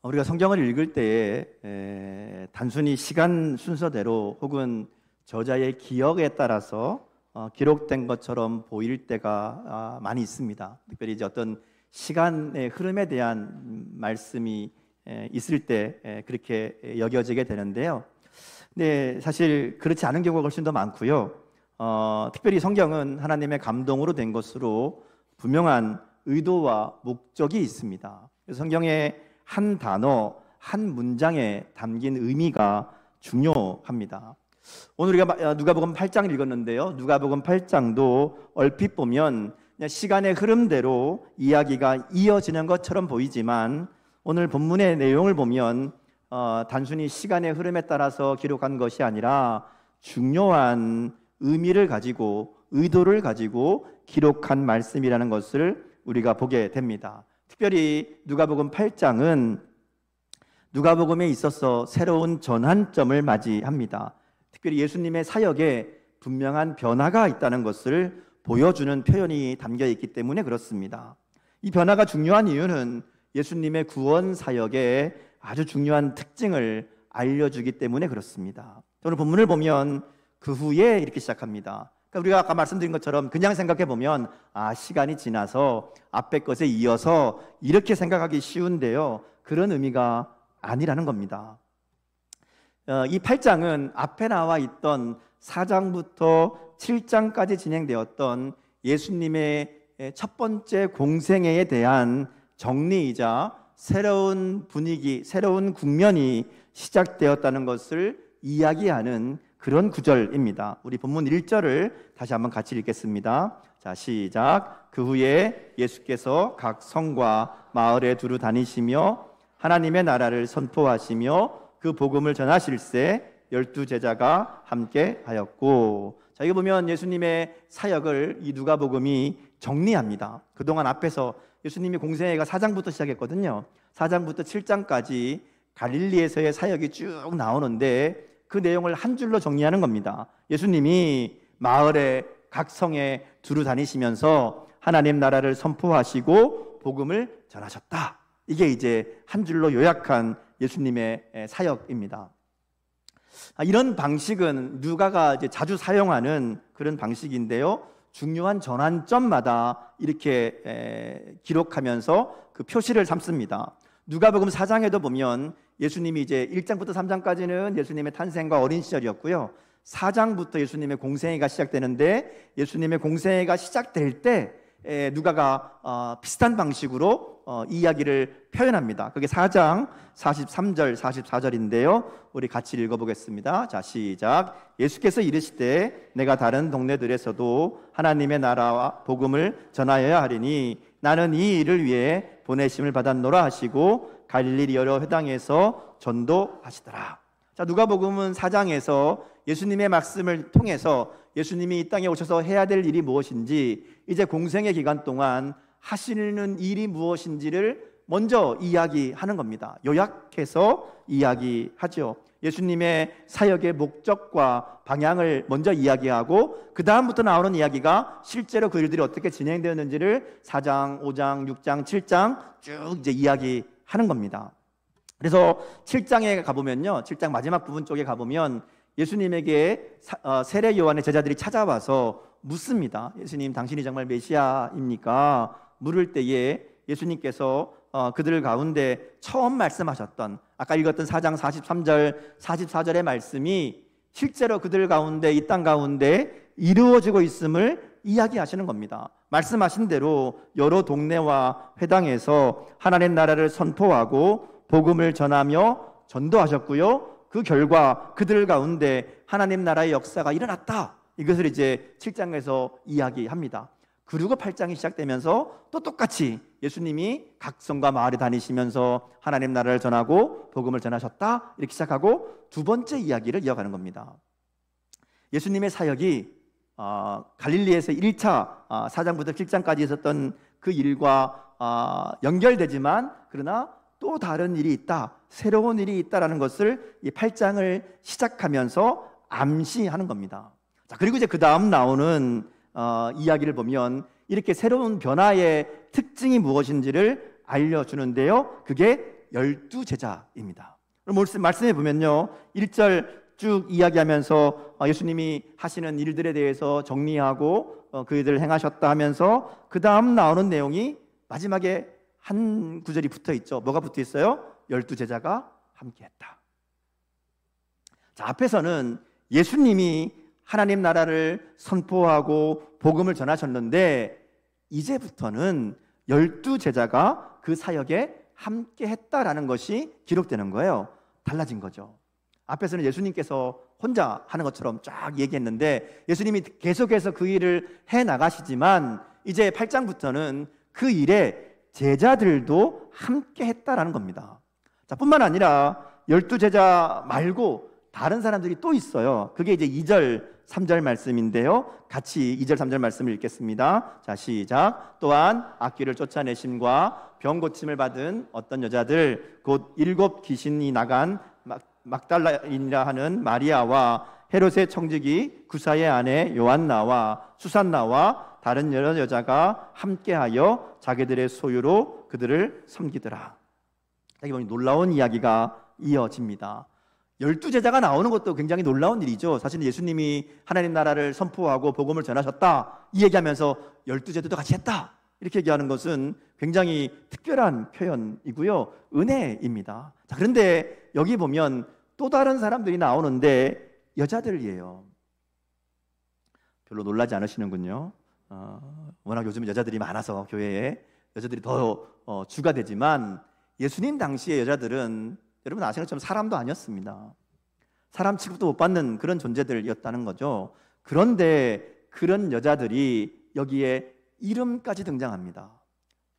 우리가 성경을 읽을 때에 단순히 시간 순서대로 혹은 저자의 기억에 따라서 기록된 것처럼 보일 때가 많이 있습니다. 특별히 이제 어떤 시간의 흐름에 대한 말씀이 있을 때 그렇게 여겨지게 되는데요. 근데 사실 그렇지 않은 경우가 훨씬 더 많고요. 특별히 성경은 하나님의 감동으로 된 것으로 분명한 의도와 목적이 있습니다. 그래서 성경의 한 단어, 한 문장에 담긴 의미가 중요합니다. 오늘 우리가 누가복음 8장을 읽었는데요. 누가복음 8장도 얼핏 보면 그냥 시간의 흐름대로 이야기가 이어지는 것처럼 보이지만 오늘 본문의 내용을 보면 단순히 시간의 흐름에 따라서 기록한 것이 아니라 중요한 의미를 가지고 의도를 가지고 기록한 말씀이라는 것을 우리가 보게 됩니다. 특별히 누가복음 8장은 누가복음에 있어서 새로운 전환점을 맞이합니다. 특별히 예수님의 사역에 분명한 변화가 있다는 것을 보여주는 표현이 담겨 있기 때문에 그렇습니다. 이 변화가 중요한 이유는 예수님의 구원 사역에 아주 중요한 특징을 알려주기 때문에 그렇습니다. 오늘 본문을 보면 그 후에 이렇게 시작합니다. 그러니까 우리가 아까 말씀드린 것처럼 그냥 생각해 보면 시간이 지나서 앞에 것에 이어서 이렇게 생각하기 쉬운데요, 그런 의미가 아니라는 겁니다. 이 8장은 앞에 나와 있던 4장부터 7장까지 진행되었던 예수님의 첫 번째 공생애에 대한 정리이자 새로운 분위기, 새로운 국면이 시작되었다는 것을 이야기하는 그런 구절입니다. 우리 본문 1절을 다시 한번 같이 읽겠습니다. 자, 시작. 그 후에 예수께서 각 성과 마을에 두루 다니시며 하나님의 나라를 선포하시며 그 복음을 전하실새 12제자가 함께 하였고. 자, 이거 보면 예수님의 사역을 이 누가복음이 정리합니다. 그동안 앞에서 예수님이 공생애가 4장부터 시작했거든요. 4장부터 7장까지 갈릴리에서의 사역이 쭉 나오는데 그 내용을 한 줄로 정리하는 겁니다. 예수님이 마을에 각 성에 두루 다니시면서 하나님 나라를 선포하시고 복음을 전하셨다. 이게 이제 한 줄로 요약한 예수님의 사역입니다. 이런 방식은 누가가 이제 자주 사용하는 그런 방식인데요. 중요한 전환점마다 이렇게 기록하면서 그 표시를 삼습니다. 누가복음 4장에도 보면 예수님이 이제 1장부터 3장까지는 예수님의 탄생과 어린 시절이었고요. 4장부터 예수님의 공생애가 시작되는데 예수님의 공생애가 시작될 때 누가가 비슷한 방식으로 이야기를 표현합니다. 그게 4장 43절 44절인데요. 우리 같이 읽어보겠습니다. 자, 시작. 예수께서 이르시되 내가 다른 동네들에서도 하나님의 나라와 복음을 전하여야 하리니 나는 이 일을 위해 보내심을 받았노라 하시고 갈릴리 여러 회당에서 전도하시더라. 자, 누가복음은 4장에서 예수님의 말씀을 통해서 예수님이 이 땅에 오셔서 해야 될 일이 무엇인지, 이제 공생의 기간 동안 하시는 일이 무엇인지를 먼저 이야기하는 겁니다. 요약해서 이야기하죠. 예수님의 사역의 목적과 방향을 먼저 이야기하고 그 다음부터 나오는 이야기가 실제로 그 일들이 어떻게 진행되었는지를 4장, 5장, 6장, 7장 쭉 이제 이야기하는 겁니다. 그래서 7장에 가보면요, 7장 마지막 부분 쪽에 가보면 예수님에게 세례 요한의 제자들이 찾아와서 묻습니다. 예수님, 당신이 정말 메시아입니까? 물을 때에 예수님께서 그들 가운데 처음 말씀하셨던 아까 읽었던 4장 43절 44절의 말씀이 실제로 그들 가운데, 이 땅 가운데 이루어지고 있음을 이야기하시는 겁니다. 말씀하신 대로 여러 동네와 회당에서 하나님 나라를 선포하고 복음을 전하며 전도하셨고요, 그 결과 그들 가운데 하나님 나라의 역사가 일어났다. 이것을 이제 7장에서 이야기합니다. 그리고 8장이 시작되면서 또 똑같이 예수님이 각 성과 마을에 다니시면서 하나님 나라를 전하고 복음을 전하셨다, 이렇게 시작하고 두 번째 이야기를 이어가는 겁니다. 예수님의 사역이 갈릴리에서 1차 4장부터 7장까지 있었던 그 일과 연결되지만 그러나 또 다른 일이 있다, 새로운 일이 있다라는 것을 이 8장을 시작하면서 암시하는 겁니다. 자, 그리고 이제 그 다음 나오는 이야기를 보면 이렇게 새로운 변화의 특징이 무엇인지를 알려주는데요, 그게 12 제자입니다. 말씀해 보면요, 1절 쭉 이야기하면서 예수님이 하시는 일들에 대해서 정리하고 그들을 행하셨다 하면서 그 다음 나오는 내용이 마지막에 한 구절이 붙어 있죠. 뭐가 붙어 있어요? 12 제자가 함께했다. 자, 앞에서는 예수님이 하나님 나라를 선포하고 복음을 전하셨는데 이제부터는 12 제자가 그 사역에 함께했다라는 것이 기록되는 거예요. 달라진 거죠. 앞에서는 예수님께서 혼자 하는 것처럼 쫙 얘기했는데 예수님이 계속해서 그 일을 해나가시지만 이제 8장부터는 그 일에 제자들도 함께했다라는 겁니다. 자, 뿐만 아니라 12 제자 말고 다른 사람들이 또 있어요. 그게 이제 2절, 3절 말씀인데요. 같이 2절, 3절 말씀을 읽겠습니다. 자, 시작. 또한 악귀를 쫓아내심과 병 고침을 받은 어떤 여자들, 곧 7 귀신이 나간 막달라인이라 하는 마리아와 헤롯의 청지기 구사의 아내 요한나와 수산나와 다른 여러 여자가 함께하여 자기들의 소유로 그들을 섬기더라. 여기 보니 놀라운 이야기가 이어집니다. 12 제자가 나오는 것도 굉장히 놀라운 일이죠. 사실 예수님이 하나님 나라를 선포하고 복음을 전하셨다 이 얘기하면서 12 제자도 같이 했다 이렇게 얘기하는 것은 굉장히 특별한 표현이고요, 은혜입니다. 자, 그런데 여기 보면 또 다른 사람들이 나오는데 여자들이에요. 별로 놀라지 않으시는군요. 워낙 요즘 여자들이 많아서 교회에 여자들이 더 주가 되지만 예수님 당시의 여자들은 여러분 아시는 것처럼 사람도 아니었습니다. 사람 취급도 못 받는 그런 존재들이었다는 거죠. 그런데 그런 여자들이 여기에 이름까지 등장합니다.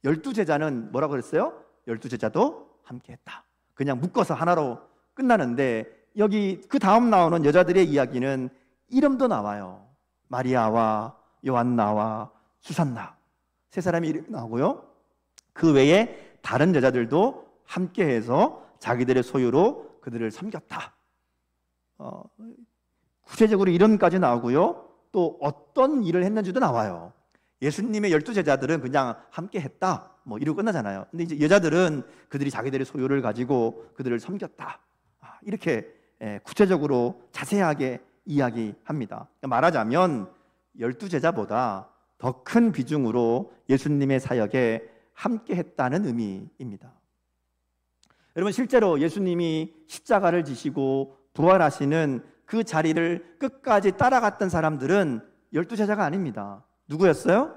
12 제자는 뭐라고 그랬어요? 12 제자도 함께했다. 그냥 묶어서 하나로 끝나는데 여기 그 다음 나오는 여자들의 이야기는 이름도 나와요. 마리아와 요한나와 수산나, 세 사람의 이름이 나오고요. 그 외에 다른 여자들도 함께해서 자기들의 소유로 그들을 섬겼다. 구체적으로 이름까지 나오고요. 또 어떤 일을 했는지도 나와요. 예수님의 12 제자들은 그냥 함께 했다 뭐 이러고 끝나잖아요. 근데 이제 여자들은 그들이 자기들의 소유를 가지고 그들을 섬겼다, 이렇게 구체적으로 자세하게 이야기합니다. 말하자면 12 제자보다 더 큰 비중으로 예수님의 사역에 함께 했다는 의미입니다. 여러분, 실제로 예수님이 십자가를 지시고 부활하시는 그 자리를 끝까지 따라갔던 사람들은 12 제자가 아닙니다. 누구였어요?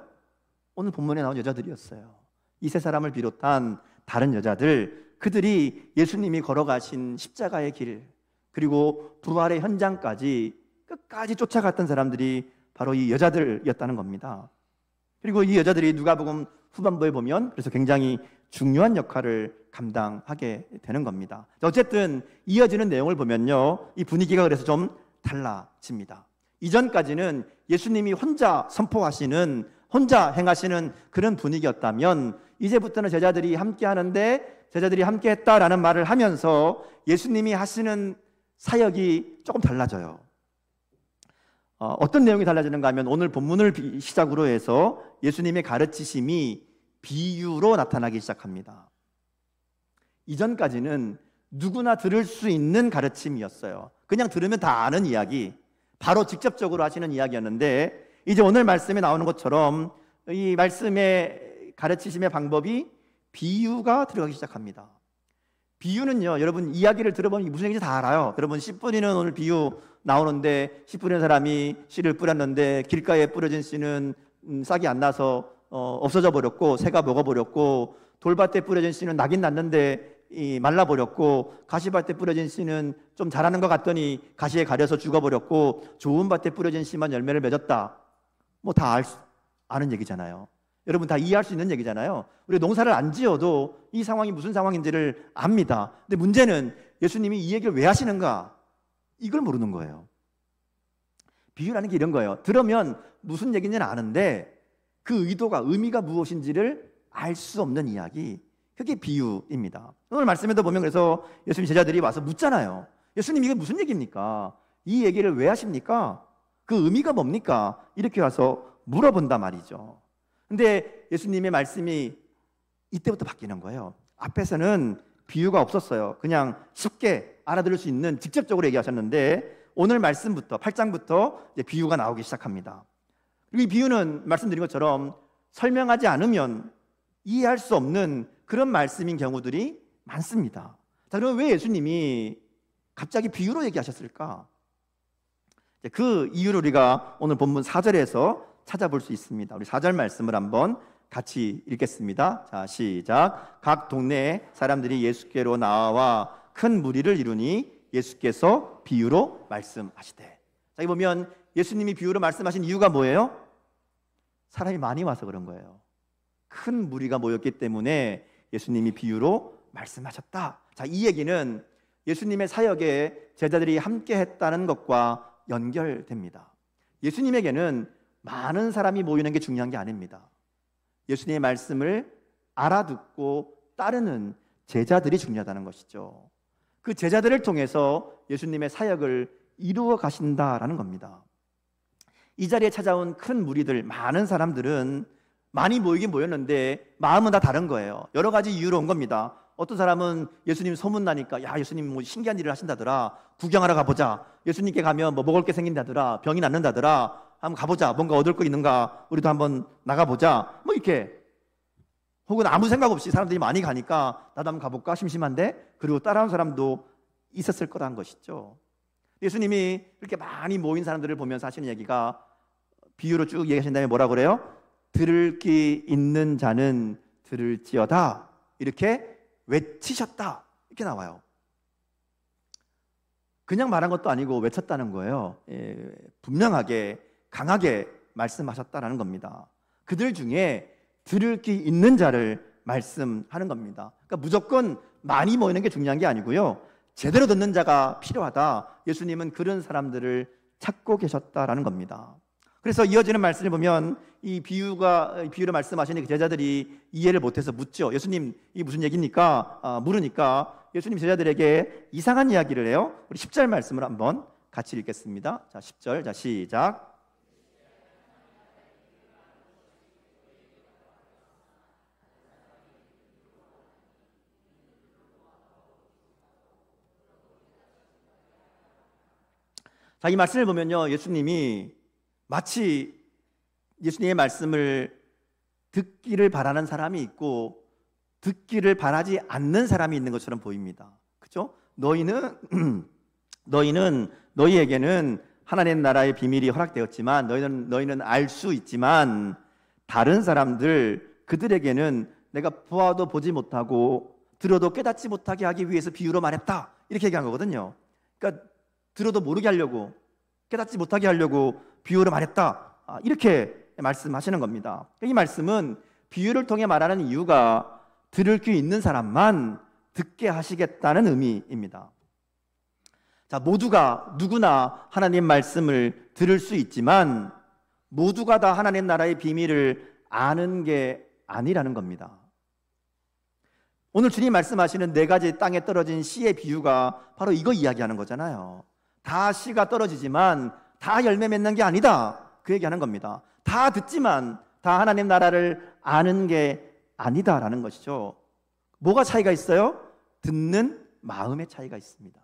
오늘 본문에 나온 여자들이었어요. 이 세 사람을 비롯한 다른 여자들, 그들이 예수님이 걸어가신 십자가의 길, 그리고 부활의 현장까지 끝까지 쫓아갔던 사람들이 바로 이 여자들이었다는 겁니다. 그리고 이 여자들이 누가복음 후반부에 보면 그래서 굉장히 중요한 역할을 감당하게 되는 겁니다. 어쨌든 이어지는 내용을 보면요, 이 분위기가 그래서 좀 달라집니다. 이전까지는 예수님이 혼자 선포하시는, 혼자 행하시는 그런 분위기였다면 이제부터는 제자들이 함께 하는데 제자들이 함께 했다라는 말을 하면서 예수님이 하시는 사역이 조금 달라져요. 어떤 내용이 달라지는가 하면 오늘 본문을 시작으로 해서 예수님의 가르치심이 비유로 나타나기 시작합니다. 이전까지는 누구나 들을 수 있는 가르침이었어요. 그냥 들으면 다 아는 이야기, 바로 직접적으로 하시는 이야기였는데 이제 오늘 말씀에 나오는 것처럼 이 말씀의 가르치심의 방법이 비유가 들어가기 시작합니다. 비유는요, 여러분 이야기를 들어보면 무슨 얘기인지 다 알아요. 여러분 씨 뿌리는 오늘 비유 나오는데, 씨 뿌리는 사람이 씨를 뿌렸는데 길가에 뿌려진 씨는 싹이 안 나서 없어져 버렸고 새가 먹어버렸고, 돌밭에 뿌려진 씨는 나긴 났는데 말라버렸고, 가시밭에 뿌려진 씨는 좀 자라는 것 같더니 가시에 가려서 죽어버렸고, 좋은 밭에 뿌려진 씨만 열매를 맺었다. 뭐 다 아는 얘기잖아요. 여러분 다 이해할 수 있는 얘기잖아요. 우리 농사를 안 지어도 이 상황이 무슨 상황인지를 압니다. 근데 문제는 예수님이 이 얘기를 왜 하시는가? 이걸 모르는 거예요. 비유라는 게 이런 거예요. 들으면 무슨 얘기인지는 아는데 그 의도가, 의미가 무엇인지를 알 수 없는 이야기, 그게 비유입니다. 오늘 말씀에도 보면 그래서 예수님 제자들이 와서 묻잖아요. 예수님 이게 무슨 얘기입니까? 이 얘기를 왜 하십니까? 그 의미가 뭡니까? 이렇게 와서 물어본단 말이죠. 근데 예수님의 말씀이 이때부터 바뀌는 거예요. 앞에서는 비유가 없었어요. 그냥 쉽게 알아들을 수 있는 직접적으로 얘기하셨는데 오늘 말씀부터 8장부터 이제 비유가 나오기 시작합니다. 그리고 이 비유는 말씀드린 것처럼 설명하지 않으면 이해할 수 없는 그런 말씀인 경우들이 많습니다. 자, 그럼 왜 예수님이 갑자기 비유로 얘기하셨을까? 그 이유를 우리가 오늘 본문 4절에서 찾아볼 수 있습니다. 우리 4절 말씀을 한번 같이 읽겠습니다. 자, 시작. 각 동네에 사람들이 예수께로 나와 큰 무리를 이루니 예수께서 비유로 말씀하시되. 자, 여기 보면 예수님이 비유로 말씀하신 이유가 뭐예요? 사람이 많이 와서 그런 거예요. 큰 무리가 모였기 때문에 예수님이 비유로 말씀하셨다. 자, 이 얘기는 예수님의 사역에 제자들이 함께 했다는 것과 연결됩니다. 예수님에게는 많은 사람이 모이는 게 중요한 게 아닙니다. 예수님의 말씀을 알아듣고 따르는 제자들이 중요하다는 것이죠. 그 제자들을 통해서 예수님의 사역을 이루어 가신다라는 겁니다. 이 자리에 찾아온 큰 무리들, 많은 사람들은 많이 모이긴 모였는데 마음은 다 다른 거예요. 여러 가지 이유로 온 겁니다. 어떤 사람은 예수님 소문나니까 야, 예수님 뭐 신기한 일을 하신다더라, 구경하러 가보자. 예수님께 가면 뭐 먹을 게 생긴다더라, 병이 낫는다더라, 한번 가보자. 뭔가 얻을 거 있는가, 우리도 한번 나가보자. 뭐 이렇게. 혹은 아무 생각 없이 사람들이 많이 가니까 나도 한번 가볼까, 심심한데. 그리고 따라온 사람도 있었을 거라는 것이죠. 예수님이 이렇게 많이 모인 사람들을 보면서 하시는 얘기가, 비유로 쭉 얘기하신 다음에 뭐라 그래요? 들을 귀 있는 자는 들을지어다, 이렇게 외치셨다, 이렇게 나와요. 그냥 말한 것도 아니고 외쳤다는 거예요. 분명하게 강하게 말씀하셨다라는 겁니다. 그들 중에 들을 귀 있는 자를 말씀하는 겁니다. 그러니까 무조건 많이 모이는 게 중요한 게 아니고요, 제대로 듣는 자가 필요하다. 예수님은 그런 사람들을 찾고 계셨다라는 겁니다. 그래서 이어지는 말씀을 보면 이 비유로 말씀하시는 그 제자들이 이해를 못해서 묻죠. 예수님, 이게 무슨 얘기입니까? 물으니까 예수님 제자들에게 이상한 이야기를 해요. 우리 10절 말씀을 한번 같이 읽겠습니다. 자, 10절. 자, 시작. 자, 이 말씀을 보면요, 예수님이 마치 예수님의 말씀을 듣기를 바라는 사람이 있고 듣기를 바라지 않는 사람이 있는 것처럼 보입니다. 그렇죠? 너희는 너희에게는 하나님 나라의 비밀이 허락되었지만 너희는 알 수 있지만 다른 사람들, 그들에게는 내가 보아도 보지 못하고 들어도 깨닫지 못하게 하기 위해서 비유로 말했다, 이렇게 얘기한 거거든요. 그러니까 들어도 모르게 하려고, 깨닫지 못하게 하려고 비유로 말했다, 이렇게 말씀하시는 겁니다. 이 말씀은 비유를 통해 말하는 이유가 들을 귀 있는 사람만 듣게 하시겠다는 의미입니다. 자, 누구나 하나님 말씀을 들을 수 있지만 모두가 다 하나님 나라의 비밀을 아는 게 아니라는 겁니다. 오늘 주님 말씀하시는 4가지 땅에 떨어진 씨의 비유가 바로 이거 이야기하는 거잖아요. 다 씨가 떨어지지만 다 열매 맺는 게 아니다, 그 얘기하는 겁니다. 다 듣지만 다 하나님 나라를 아는 게 아니다라는 것이죠. 뭐가 차이가 있어요? 듣는 마음의 차이가 있습니다.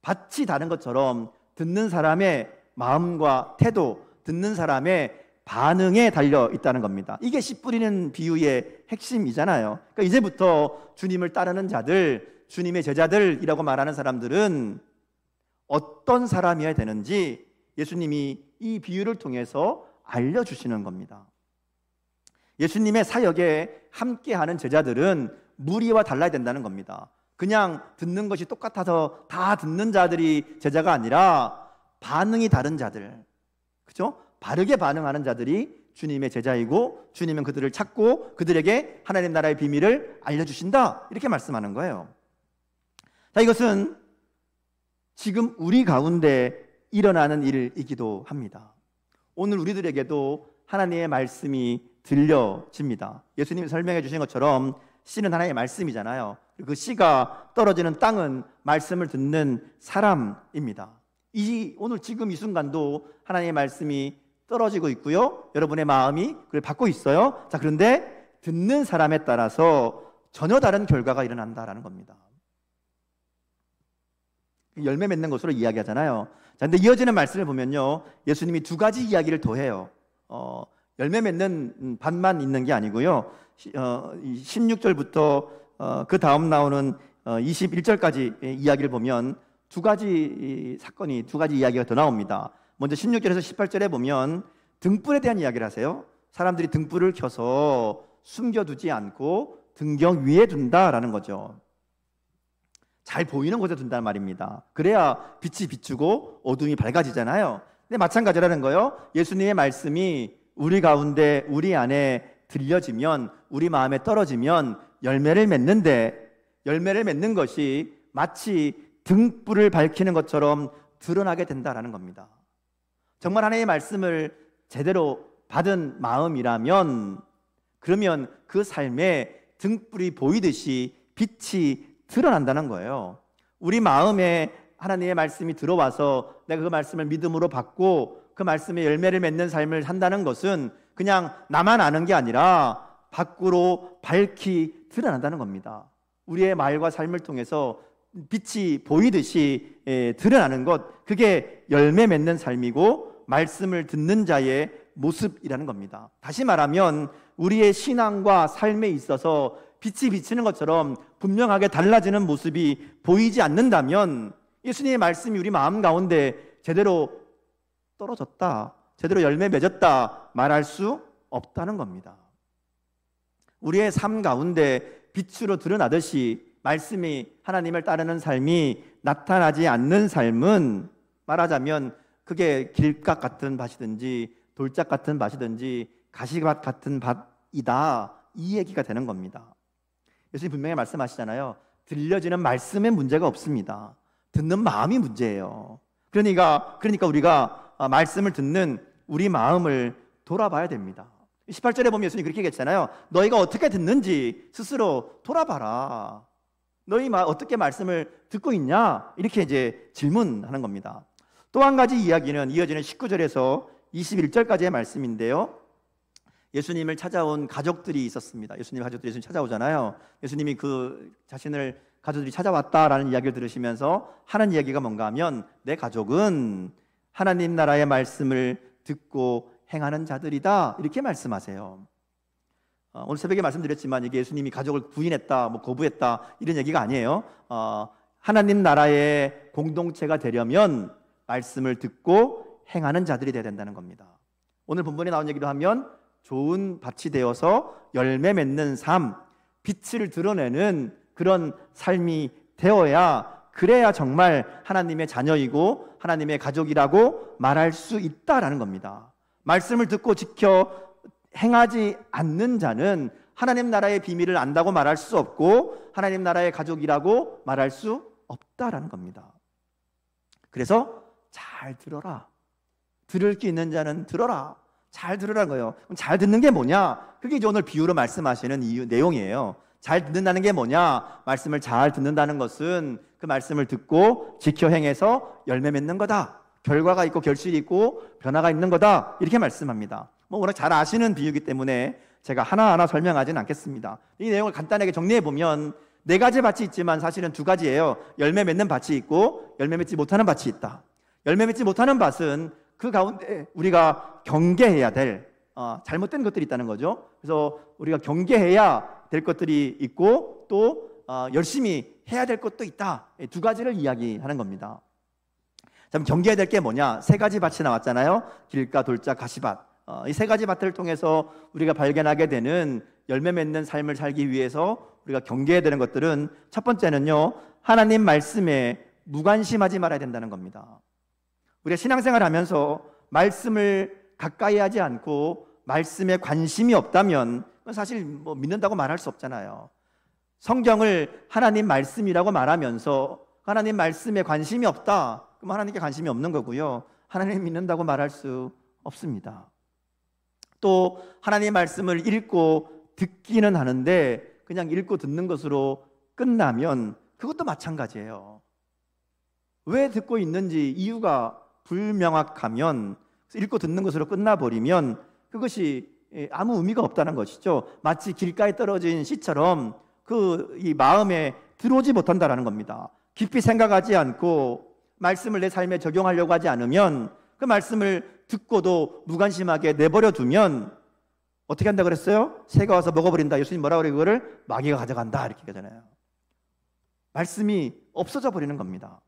밭이 다른 것처럼 듣는 사람의 마음과 태도, 듣는 사람의 반응에 달려 있다는 겁니다. 이게 씨 뿌리는 비유의 핵심이잖아요. 그러니까 이제부터 주님을 따르는 자들, 주님의 제자들이라고 말하는 사람들은 어떤 사람이어야 되는지 예수님이 이 비유를 통해서 알려주시는 겁니다. 예수님의 사역에 함께하는 제자들은 무리와 달라야 된다는 겁니다. 그냥 듣는 것이 똑같아서 다 듣는 자들이 제자가 아니라 반응이 다른 자들, 그죠? 바르게 반응하는 자들이 주님의 제자이고 주님은 그들을 찾고 그들에게 하나님 나라의 비밀을 알려주신다, 이렇게 말씀하는 거예요. 자, 이것은 지금 우리 가운데 일어나는 일이기도 합니다. 오늘 우리들에게도 하나님의 말씀이 들려집니다. 예수님이 설명해 주신 것처럼 씨는 하나님의 말씀이잖아요. 그 씨가 떨어지는 땅은 말씀을 듣는 사람입니다. 오늘 지금 이 순간도 하나님의 말씀이 떨어지고 있고요, 여러분의 마음이 그걸 받고 있어요. 자, 그런데 듣는 사람에 따라서 전혀 다른 결과가 일어난다라는 겁니다. 열매 맺는 것으로 이야기하잖아요. 자, 근데 이어지는 말씀을 보면요, 예수님이 두 가지 이야기를 더 해요. 열매 맺는 밭만 있는 게 아니고요. 16절부터 그 다음 나오는 21절까지 이야기를 보면 두 가지 사건이, 두 가지 이야기가 더 나옵니다. 먼저 16절에서 18절에 보면 등불에 대한 이야기를 하세요. 사람들이 등불을 켜서 숨겨두지 않고 등경 위에 둔다라는 거죠. 잘 보이는 곳에 둔다는 말입니다. 그래야 빛이 비추고 어둠이 밝아지잖아요. 근데 마찬가지라는 거예요. 예수님의 말씀이 우리 가운데, 우리 안에 들려지면, 우리 마음에 떨어지면 열매를 맺는데, 열매를 맺는 것이 마치 등불을 밝히는 것처럼 드러나게 된다라는 겁니다. 정말 하나님의 말씀을 제대로 받은 마음이라면, 그러면 그 삶에 등불이 보이듯이 빛이 드러난다는 거예요. 우리 마음에 하나님의 말씀이 들어와서 내가 그 말씀을 믿음으로 받고 그 말씀에 열매를 맺는 삶을 산다는 것은 그냥 나만 아는 게 아니라 밖으로 밝히 드러난다는 겁니다. 우리의 말과 삶을 통해서 빛이 보이듯이 드러나는 것, 그게 열매 맺는 삶이고 말씀을 듣는 자의 모습이라는 겁니다. 다시 말하면 우리의 신앙과 삶에 있어서 빛이 비치는 것처럼 분명하게 달라지는 모습이 보이지 않는다면 예수님의 말씀이 우리 마음 가운데 제대로 떨어졌다, 제대로 열매 맺었다 말할 수 없다는 겁니다. 우리의 삶 가운데 빛으로 드러나듯이 말씀이, 하나님을 따르는 삶이 나타나지 않는 삶은 말하자면 그게 길가 같은 밭이든지 돌짝 같은 밭이든지 가시밭 같은 밭이다, 이 얘기가 되는 겁니다. 예수님 분명히 말씀하시잖아요. 들려지는 말씀에 문제가 없습니다. 듣는 마음이 문제예요. 그러니까 우리가 말씀을 듣는 우리 마음을 돌아봐야 됩니다. 18절에 보면 예수님이 그렇게 얘기했잖아요. 너희가 어떻게 듣는지 스스로 돌아봐라. 너희 어떻게 말씀을 듣고 있냐? 이렇게 이제 질문하는 겁니다. 또 한 가지 이야기는 이어지는 19절에서 21절까지의 말씀인데요. 예수님을 찾아온 가족들이 있었습니다. 예수님 가족들이 예수님 찾아오잖아요. 예수님이 그 자신을 가족들이 찾아왔다라는 이야기를 들으시면서 하는 이야기가 뭔가 하면 내 가족은 하나님 나라의 말씀을 듣고 행하는 자들이다, 이렇게 말씀하세요. 오늘 새벽에 말씀드렸지만 이게 예수님이 가족을 부인했다, 거부했다 이런 얘기가 아니에요. 하나님 나라의 공동체가 되려면 말씀을 듣고 행하는 자들이 되어야 된다는 겁니다. 오늘 본문에 나온 얘기로 하면 좋은 밭이 되어서 열매 맺는 삶, 빛을 드러내는 그런 삶이 되어야, 그래야 정말 하나님의 자녀이고 하나님의 가족이라고 말할 수 있다라는 겁니다. 말씀을 듣고 지켜 행하지 않는 자는 하나님 나라의 비밀을 안다고 말할 수 없고 하나님 나라의 가족이라고 말할 수 없다라는 겁니다. 그래서 잘 들어라. 들을 게 있는 자는 들어라. 잘 들으라는 거예요. 그럼 잘 듣는 게 뭐냐? 그게 이제 오늘 비유로 말씀하시는 내용이에요. 잘 듣는다는 게 뭐냐? 말씀을 잘 듣는다는 것은 그 말씀을 듣고 지켜 행해서 열매 맺는 거다. 결과가 있고 결실이 있고 변화가 있는 거다. 이렇게 말씀합니다. 워낙 잘 아시는 비유이기 때문에 제가 하나하나 설명하지는 않겠습니다. 이 내용을 간단하게 정리해 보면 네 가지 밭이 있지만 사실은 두 가지예요. 열매 맺는 밭이 있고 열매 맺지 못하는 밭이 있다. 열매 맺지 못하는 밭은 그 가운데 우리가 경계해야 될 잘못된 것들이 있다는 거죠. 그래서 우리가 경계해야 될 것들이 있고 또 열심히 해야 될 것도 있다. 두 가지를 이야기하는 겁니다. 그럼 경계해야 될 게 뭐냐? 세 가지 밭이 나왔잖아요. 길가, 돌짝, 가시밭. 이 세 가지 밭을 통해서 우리가 발견하게 되는 열매 맺는 삶을 살기 위해서 우리가 경계해야 되는 것들은, 첫 번째는요, 하나님 말씀에 무관심하지 말아야 된다는 겁니다. 우리가 신앙생활을 하면서 말씀을 가까이 하지 않고 말씀에 관심이 없다면 사실 믿는다고 말할 수 없잖아요. 성경을 하나님 말씀이라고 말하면서 하나님 말씀에 관심이 없다, 그럼 하나님께 관심이 없는 거고요. 하나님 믿는다고 말할 수 없습니다. 또 하나님의 말씀을 읽고 듣기는 하는데 그냥 읽고 듣는 것으로 끝나면 그것도 마찬가지예요. 왜 듣고 있는지 이유가 불명확하면, 읽고 듣는 것으로 끝나버리면 그것이 아무 의미가 없다는 것이죠. 마치 길가에 떨어진 씨처럼 이 마음에 들어오지 못한다라는 겁니다. 깊이 생각하지 않고 말씀을 내 삶에 적용하려고 하지 않으면, 그 말씀을 듣고도 무관심하게 내버려 두면 어떻게 한다 그랬어요? 새가 와서 먹어버린다. 예수님 뭐라 그래요? 그거를 마귀가 가져간다 이렇게 하잖아요. 말씀이 없어져 버리는 겁니다.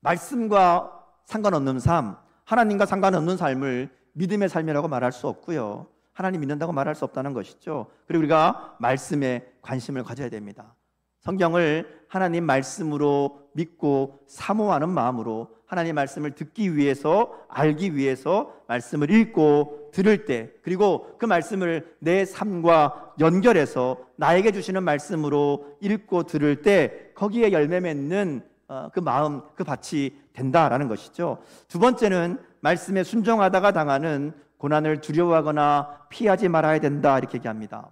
말씀과 상관없는 삶, 하나님과 상관없는 삶을 믿음의 삶이라고 말할 수 없고요, 하나님 믿는다고 말할 수 없다는 것이죠. 그리고 우리가 말씀에 관심을 가져야 됩니다. 성경을 하나님 말씀으로 믿고 사모하는 마음으로 하나님 말씀을 듣기 위해서, 알기 위해서 말씀을 읽고 들을 때, 그리고 그 말씀을 내 삶과 연결해서 나에게 주시는 말씀으로 읽고 들을 때 거기에 열매 맺는 그 마음, 그 밭이 된다라는 것이죠. 두 번째는 말씀에 순종하다가 당하는 고난을 두려워하거나 피하지 말아야 된다 이렇게 얘기합니다.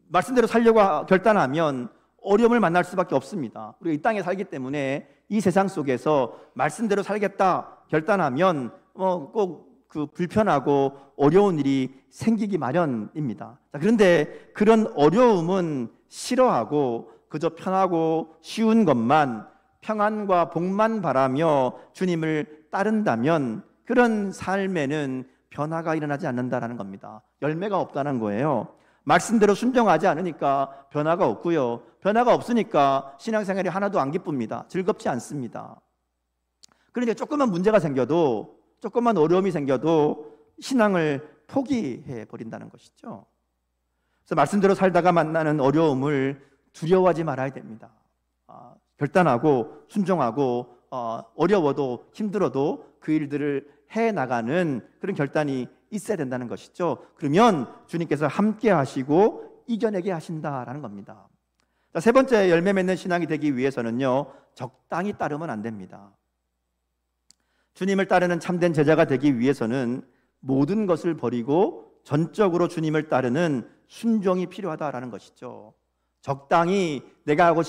말씀대로 살려고 결단하면 어려움을 만날 수밖에 없습니다. 우리가 이 땅에 살기 때문에 이 세상 속에서 말씀대로 살겠다 결단하면 꼭 그 불편하고 어려운 일이 생기기 마련입니다. 그런데 그런 어려움은 싫어하고 그저 편하고 쉬운 것만, 평안과 복만 바라며 주님을 따른다면 그런 삶에는 변화가 일어나지 않는다라는 겁니다. 열매가 없다는 거예요. 말씀대로 순종하지 않으니까 변화가 없고요, 변화가 없으니까 신앙생활이 하나도 안 기쁩니다. 즐겁지 않습니다. 그런데 조금만 문제가 생겨도, 조금만 어려움이 생겨도 신앙을 포기해 버린다는 것이죠. 그래서 말씀대로 살다가 만나는 어려움을 두려워하지 말아야 됩니다. 결단하고 순종하고 어려워도 힘들어도 그 일들을 해나가는 그런 결단이 있어야 된다는 것이죠. 그러면 주님께서 함께 하시고 이겨내게 하신다라는 겁니다. 자, 세 번째, 열매 맺는 신앙이 되기 위해서는요, 적당히 따르면 안 됩니다. 주님을 따르는 참된 제자가 되기 위해서는 모든 것을 버리고 전적으로 주님을 따르는 순종이 필요하다라는 것이죠. 적당히 내가 하고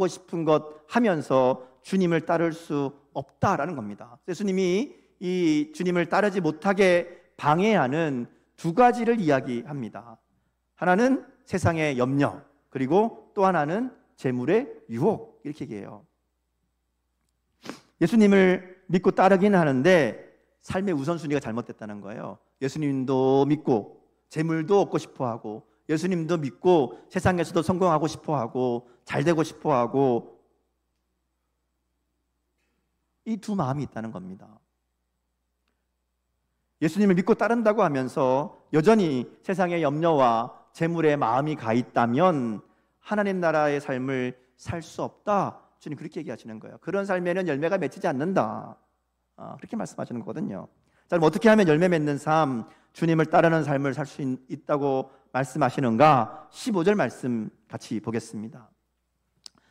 싶은 것 하면서 주님을 따를 수 없다라는 겁니다. 예수님이 이 주님을 따르지 못하게 방해하는 두 가지를 이야기합니다. 하나는 세상의 염려, 그리고 또 하나는 재물의 유혹, 이렇게 얘기해요. 예수님을 믿고 따르기는 하는데 삶의 우선순위가 잘못됐다는 거예요. 예수님도 믿고 재물도 얻고 싶어하고, 예수님도 믿고 세상에서도 성공하고 싶어하고 잘 되고 싶어하고, 이 두 마음이 있다는 겁니다. 예수님을 믿고 따른다고 하면서 여전히 세상의 염려와 재물에 마음이 가 있다면 하나님 나라의 삶을 살 수 없다, 주님 그렇게 얘기하시는 거예요. 그런 삶에는 열매가 맺히지 않는다, 그렇게 말씀하시는 거거든요. 자, 그럼 어떻게 하면 열매 맺는 삶, 주님을 따르는 삶을 살 수 있다고 말씀하시는가? 15절 말씀 같이 보겠습니다.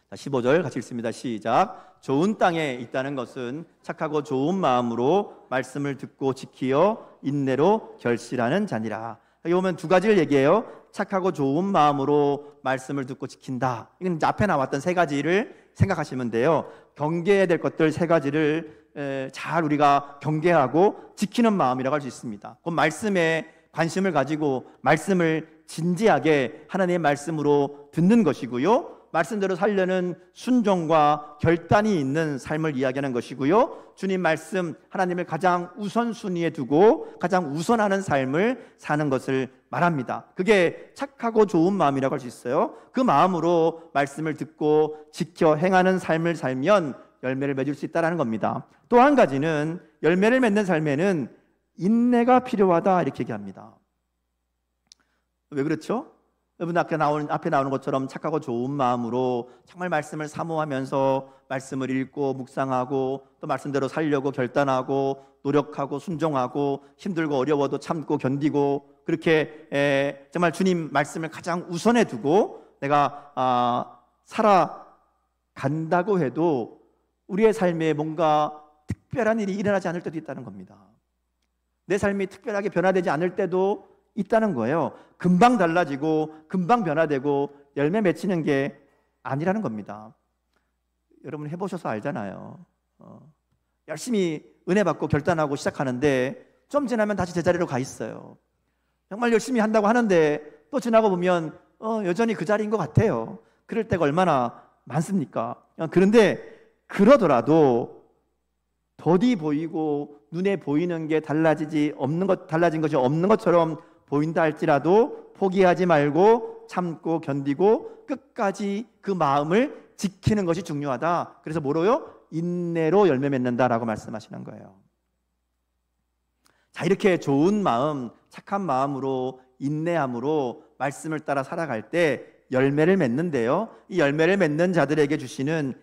자, 15절 같이 읽습니다. 시작. 좋은 땅에 있다는 것은 착하고 좋은 마음으로 말씀을 듣고 지키어 인내로 결실하는 자니라. 여기 보면 두 가지를 얘기해요. 착하고 좋은 마음으로 말씀을 듣고 지킨다. 이건 이제 앞에 나왔던 세 가지를 생각하시면 돼요. 경계해야 될 것들 세 가지를 잘 우리가 경계하고 지키는 마음이라고 할 수 있습니다. 그 말씀에 관심을 가지고 말씀을 진지하게 하나님의 말씀으로 듣는 것이고요, 말씀대로 살려는 순종과 결단이 있는 삶을 이야기하는 것이고요, 주님 말씀, 하나님을 가장 우선순위에 두고 가장 우선하는 삶을 사는 것을 말합니다. 그게 착하고 좋은 마음이라고 할 수 있어요. 그 마음으로 말씀을 듣고 지켜 행하는 삶을 살면 열매를 맺을 수 있다는 겁니다. 또 한 가지는 열매를 맺는 삶에는 인내가 필요하다, 이렇게 얘기합니다. 왜 그렇죠? 여러분 앞에 나오는 것처럼 착하고 좋은 마음으로 정말 말씀을 사모하면서 말씀을 읽고 묵상하고 또 말씀대로 살려고 결단하고 노력하고 순종하고 힘들고 어려워도 참고 견디고, 그렇게 정말 주님 말씀을 가장 우선에 두고 내가 살아간다고 해도 우리의 삶에 뭔가 특별한 일이 일어나지 않을 때도 있다는 겁니다. 내 삶이 특별하게 변화되지 않을 때도 있다는 거예요. 금방 달라지고 금방 변화되고 열매 맺히는 게 아니라는 겁니다. 여러분 해보셔서 알잖아요. 열심히 은혜 받고 결단하고 시작하는데 좀 지나면 다시 제자리로 가 있어요. 정말 열심히 한다고 하는데 또 지나고 보면 여전히 그 자리인 것 같아요. 그럴 때가 얼마나 많습니까? 그런데 그러더라도 더디 보이고 눈에 보이는 게 달라진 것이 없는 것처럼 보인다 할지라도 포기하지 말고 참고 견디고 끝까지 그 마음을 지키는 것이 중요하다. 그래서 뭐로요? 인내로 열매 맺는다라고 말씀하시는 거예요. 자, 이렇게 좋은 마음, 착한 마음으로 인내함으로 말씀을 따라 살아갈 때 열매를 맺는데요, 이 열매를 맺는 자들에게 주시는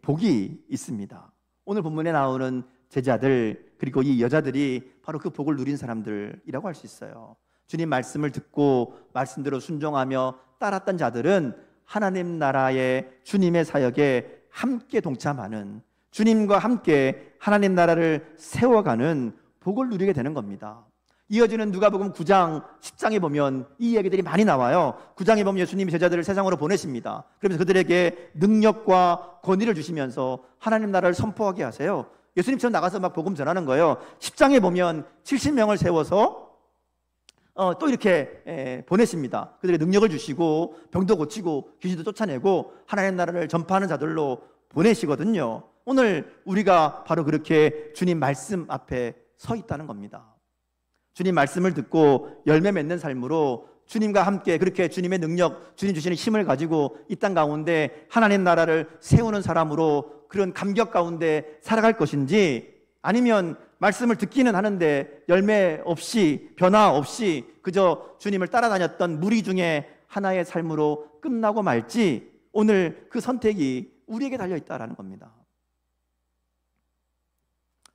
복이 있습니다. 오늘 본문에 나오는 제자들, 그리고 이 여자들이 바로 그 복을 누린 사람들이라고 할 수 있어요. 주님 말씀을 듣고 말씀대로 순종하며 따랐던 자들은 하나님 나라의 주님의 사역에 함께 동참하는, 주님과 함께 하나님 나라를 세워가는 복을 누리게 되는 겁니다. 이어지는 누가복음 9장, 10장에 보면 이 얘기들이 많이 나와요. 9장에 보면 예수님이 제자들을 세상으로 보내십니다. 그러면서 그들에게 능력과 권위를 주시면서 하나님 나라를 선포하게 하세요. 예수님처럼 나가서 막 복음 전하는 거예요. 10장에 보면 70명을 세워서 또 이렇게 보내십니다. 그들에게 능력을 주시고 병도 고치고 귀신도 쫓아내고 하나님 나라를 전파하는 자들로 보내시거든요. 오늘 우리가 바로 그렇게 주님 말씀 앞에 서 있다는 겁니다. 주님 말씀을 듣고 열매 맺는 삶으로 주님과 함께 그렇게 주님의 능력, 주님 주시는 힘을 가지고 이 땅 가운데 하나님 나라를 세우는 사람으로 그런 감격 가운데 살아갈 것인지, 아니면 말씀을 듣기는 하는데 열매 없이, 변화 없이 그저 주님을 따라다녔던 무리 중에 하나의 삶으로 끝나고 말지, 오늘 그 선택이 우리에게 달려있다라는 겁니다.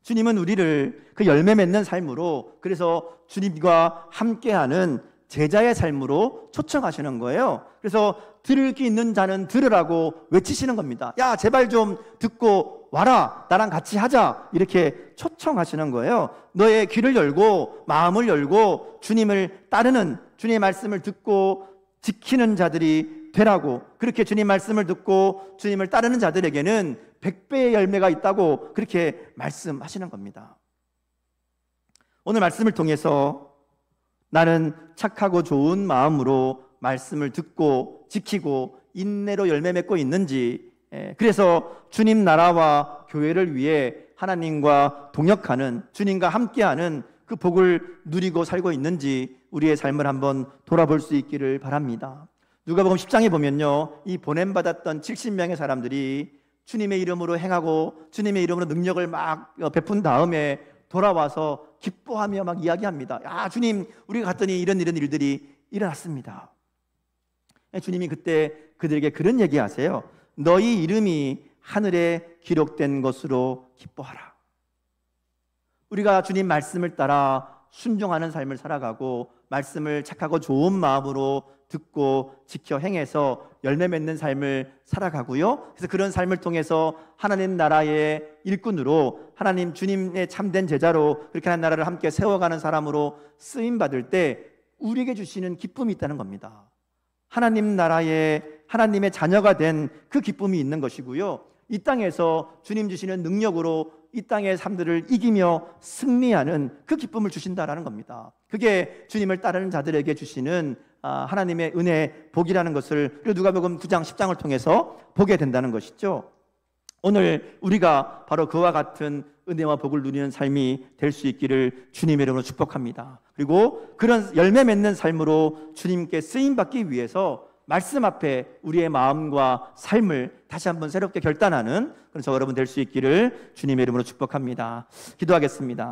주님은 우리를 그 열매 맺는 삶으로, 그래서 주님과 함께하는 제자의 삶으로 초청하시는 거예요. 그래서 들을 귀 있는 자는 들으라고 외치시는 겁니다. 야, 제발 좀 듣고 와라, 나랑 같이 하자, 이렇게 초청하시는 거예요. 너의 귀를 열고 마음을 열고 주님을 따르는, 주님의 말씀을 듣고 지키는 자들이 되라고, 그렇게 주님 말씀을 듣고 주님을 따르는 자들에게는 100배의 열매가 있다고 그렇게 말씀하시는 겁니다. 오늘 말씀을 통해서 나는 착하고 좋은 마음으로 말씀을 듣고 지키고 인내로 열매 맺고 있는지, 그래서 주님 나라와 교회를 위해 하나님과 동역하는, 주님과 함께하는 그 복을 누리고 살고 있는지 우리의 삶을 한번 돌아볼 수 있기를 바랍니다. 누가복음 10장에 보면요, 이 보냄받았던 70명의 사람들이 주님의 이름으로 행하고 주님의 이름으로 능력을 막 베푼 다음에 돌아와서 기뻐하며 막 이야기합니다. 야, 주님, 우리가 갔더니 이런 일들이 일어났습니다. 주님이 그때 그들에게 그런 얘기하세요. 너희 이름이 하늘에 기록된 것으로 기뻐하라. 우리가 주님 말씀을 따라 순종하는 삶을 살아가고 말씀을 착하고 좋은 마음으로 듣고 지켜 행해서 열매 맺는 삶을 살아가고요, 그래서 그런 삶을 통해서 하나님 나라의 일꾼으로, 하나님 주님의 참된 제자로 그렇게 하나님 나라를 함께 세워가는 사람으로 쓰임받을 때 우리에게 주시는 기쁨이 있다는 겁니다. 하나님 나라의, 하나님의 자녀가 된 그 기쁨이 있는 것이고요, 이 땅에서 주님 주시는 능력으로 이 땅의 삶들을 이기며 승리하는 그 기쁨을 주신다라는 겁니다. 그게 주님을 따르는 자들에게 주시는 하나님의 은혜, 복이라는 것을 누가복음 9장, 10장을 통해서 보게 된다는 것이죠. 오늘 우리가 바로 그와 같은 은혜와 복을 누리는 삶이 될 수 있기를 주님의 이름으로 축복합니다. 그리고 그런 열매 맺는 삶으로 주님께 쓰임받기 위해서 말씀 앞에 우리의 마음과 삶을 다시 한번 새롭게 결단하는 그런 저 여러분 될 수 있기를 주님의 이름으로 축복합니다. 기도하겠습니다.